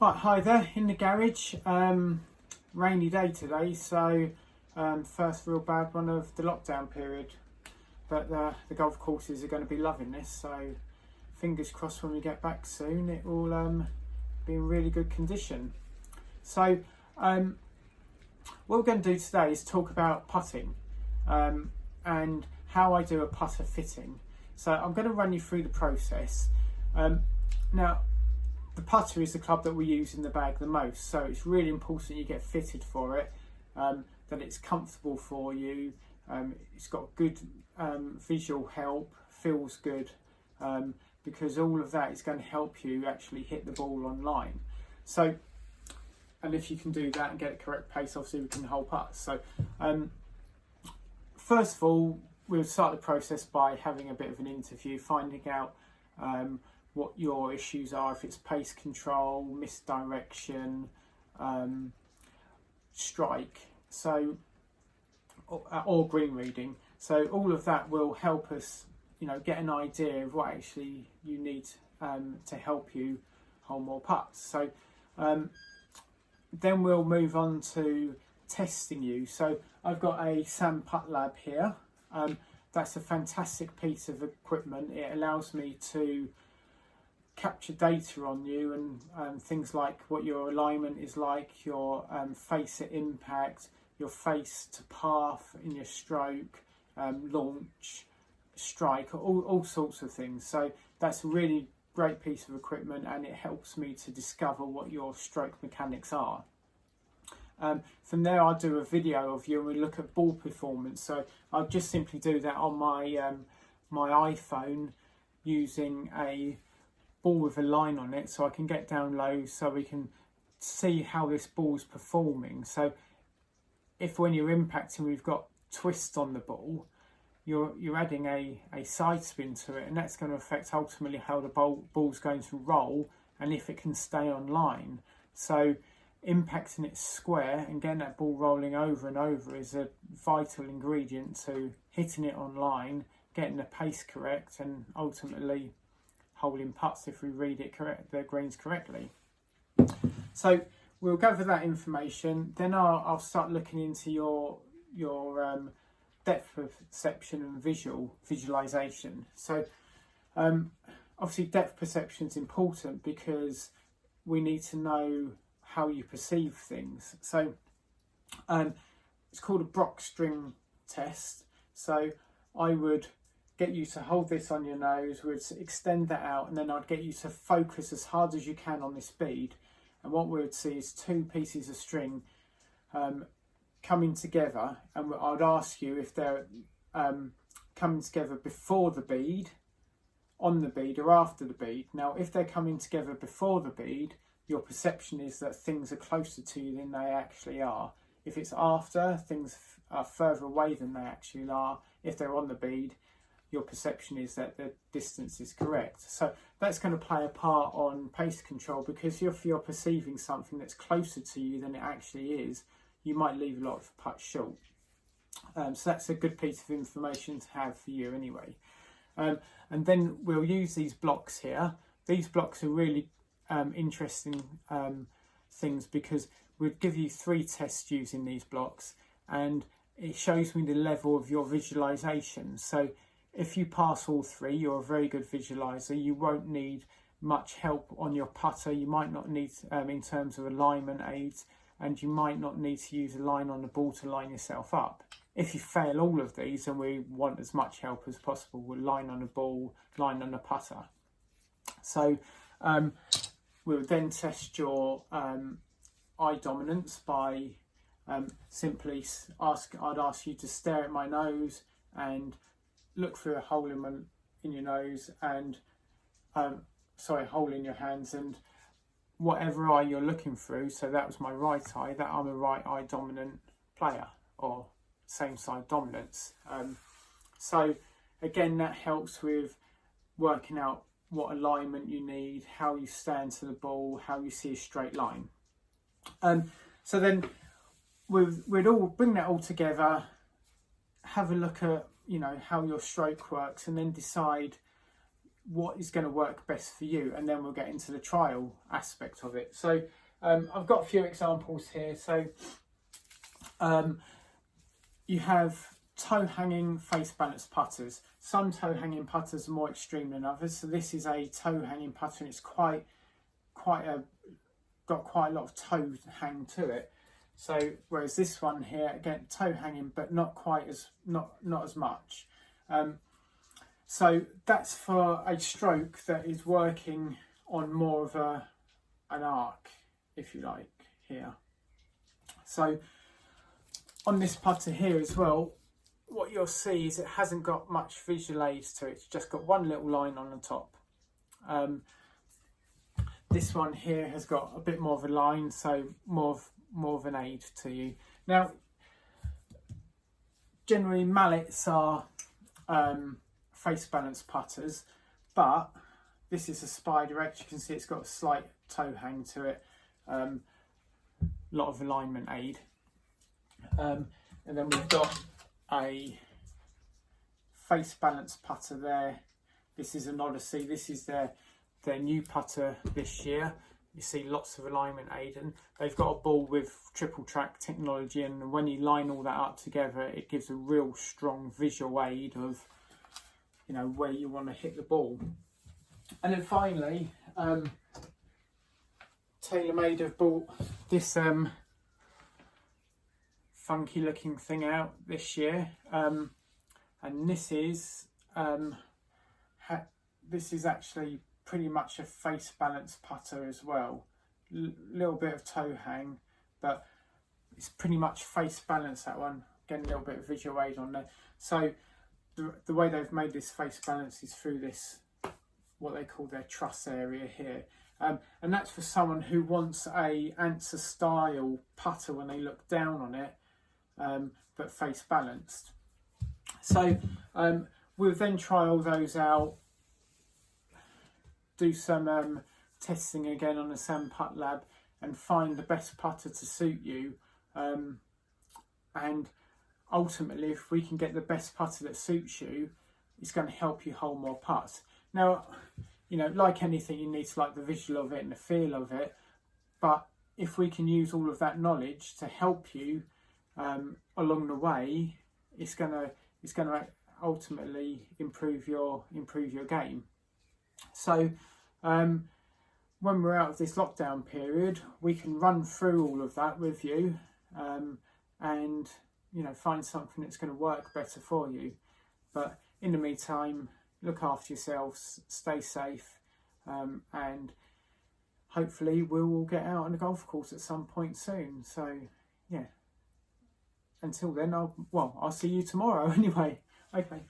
Right, hi there, in the garage. Rainy day today, so first real bad one of the lockdown period. But the golf courses are going to be loving this, so fingers crossed when we get back soon it will be in really good condition. So what we're going to do today is talk about putting and how I do a putter fitting. So I'm going to run you through the process. Now, the putter is the club that we use in the bag the most, so it's really important you get fitted for it, that it's comfortable for you, it's got good visual help, feels good, because all of that is going to help you actually hit the ball on line. So, and if you can do that and get the correct pace, obviously we can help us. So first of all, we'll start the process by having a bit of an interview, finding out what your issues are, if it's pace control, misdirection, strike, so or green reading. So all of that will help us, get an idea of what actually you need to help you hold more putts. So then we'll move on to testing you. So I've got a Sam Putt Lab here. That's a fantastic piece of equipment. It allows me to capture data on you and things like what your alignment is like, your face at impact, your face to path in your stroke, launch, strike, all sorts of things. So that's a really great piece of equipment, and it helps me to discover what your stroke mechanics are. From there I'll do a video of you and we look at ball performance. So I'll just simply do that on my my iPhone using a ball with a line on it, so I can get down low so we can see how this ball's performing. So if when you're impacting we've got twist on the ball, you're adding a side spin to it, and that's going to affect ultimately how the ball's going to roll and if it can stay on line. So impacting it square and getting that ball rolling over and over is a vital ingredient to hitting it on line, getting the pace correct, and ultimately holding putts if we read it correct, the greens correctly. So we'll gather that information. Then I'll start looking into your depth perception and visualization. So obviously depth perception is important because we need to know how you perceive things. So it's called a Brock string test. So I would get you to hold this on your nose, we'd extend that out, and then I'd get you to focus as hard as you can on this bead. And what we would see is two pieces of string coming together, and I'd ask you if they're coming together before the bead, on the bead, or after the bead. Now, if they're coming together before the bead, your perception is that things are closer to you than they actually are. If it's after, things are further away than they actually are. If they're on the bead, your perception is that the distance is correct. So that's going to play a part on pace control, because if you're perceiving something that's closer to you than it actually is, you might leave a lot of putts short. So that's a good piece of information to have for you anyway. And then we'll use these blocks here. These blocks are really interesting things, because we'll give you 3 tests using these blocks, and it shows me the level of your visualization. So if you pass all 3, you're a very good visualizer. You won't need much help on your putter. You might not need in terms of alignment aids, and you might not need to use a line on the ball to line yourself up. If you fail all of these, and we want as much help as possible with line on the ball, line on the putter. So we'll then test your eye dominance by simply I'd ask you to stare at my nose and look through a hole in your nose, and hole in your hands, and whatever eye you're looking through. So that was my right eye, that I'm a right eye dominant player, or same side dominance. So again, that helps with working out what alignment you need, how you stand to the ball, how you see a straight line. So then we'd all bring that all together, have a look at how your stroke works, and then decide what is going to work best for you, and then we'll get into the trial aspect of it. So I've got a few examples here. So you have toe hanging face balance putters. Some toe hanging putters are more extreme than others. So this is a toe hanging putter, and it's got quite a lot of toe hang to it. So whereas this one here, again, toe hanging, but not as much. So that's for a stroke that is working on more of an arc, if you like, here. So on this putter here as well, what you'll see is it hasn't got much visual aids to it. It's just got one little line on the top. This one here has got a bit more of a line, so more of an aid to you. Now, generally mallets are face balance putters, but this is a Spider X. You can see it's got a slight toe hang to it, a lot of alignment aid. And then we've got a face balance putter there. This is an Odyssey. This is their new putter this year. You see lots of alignment aid, and they've got a ball with triple track technology, and when you line all that up together, it gives a real strong visual aid of, you know, where you want to hit the ball. And then finally, TaylorMade have bought this funky looking thing out this year, and this is actually pretty much a face balance putter as well. Little bit of toe hang, but it's pretty much face balance, that one. Getting a little bit of visual aid on there. So the way they've made this face balance is through this, what they call their truss area here. And that's for someone who wants a answer style putter when they look down on it, but face balanced. So we'll then try all those out, do some testing again on the Sand Putt Lab, and find the best putter to suit you. And ultimately, if we can get the best putter that suits you, it's going to help you hold more putts. Now, you know, like anything, you need to like the visual of it and the feel of it. But if we can use all of that knowledge to help you along the way, it's going to ultimately improve your game. So when we're out of this lockdown period, we can run through all of that with you, and you know, find something that's going to work better for you. But in the meantime, look after yourselves, stay safe, and hopefully we'll all get out on the golf course at some point soon. So yeah, until then, I'll see you tomorrow anyway. Okay.